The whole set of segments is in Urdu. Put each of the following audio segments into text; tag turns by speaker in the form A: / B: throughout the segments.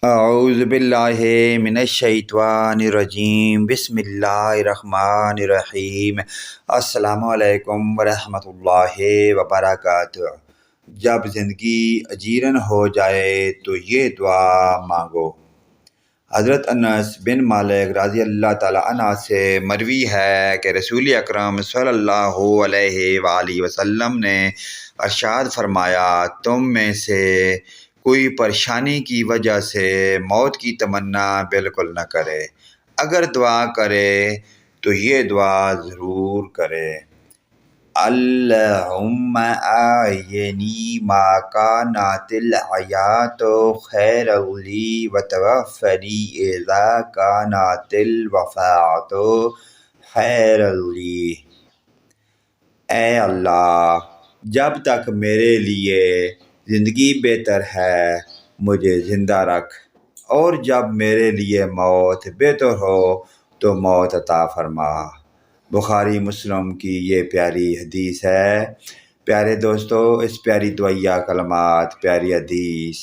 A: اعوذ باللہ من الشیطان الرجیم، بسم اللہ الرحمن الرحیم۔ السلام علیکم ورحمۃ اللہ وبرکاتہ۔ جب زندگی اجیرن ہو جائے تو یہ دعا مانگو۔ حضرت انس بن مالک رضی اللہ تعالیٰ عنہ سے مروی ہے کہ رسول اکرم صلی اللہ علیہ وآلہ وسلم نے ارشاد فرمایا، تم میں سے کوئی پریشانی کی وجہ سے موت کی تمنا بالکل نہ کرے۔ اگر دعا کرے تو یہ دعا ضرور کرے، اللہم احینی ما کانت الحیات خیرا لی وتوفنی اذا کانت الوفاۃ خیرا لی۔ اے اللہ، جب تک میرے لیے زندگی بہتر ہے مجھے زندہ رکھ، اور جب میرے لیے موت بہتر ہو تو موت عطا فرما۔ بخاری مسلم کی یہ پیاری حدیث ہے۔ پیارے دوستو، اس پیاری دعائیہ کلمات، پیاری حدیث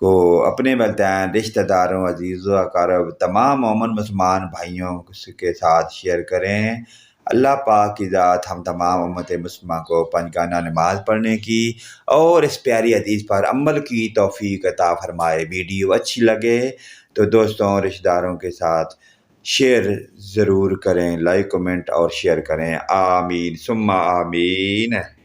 A: کو اپنے والدین، رشتہ داروں، عزیز و اقارب، تمام مومن مسلمان بھائیوں کے ساتھ شیئر کریں۔ اللہ پاک کی ذات ہم تمام امت مسلمہ کو پنجگانہ نماز پڑھنے کی اور اس پیاری حدیث پر عمل کی توفیق عطا فرمائے۔ ویڈیو اچھی لگے تو دوستوں اور رشتہ داروں کے ساتھ شیئر ضرور کریں، لائک، کمنٹ اور شیئر کریں۔ آمین ثم آمین۔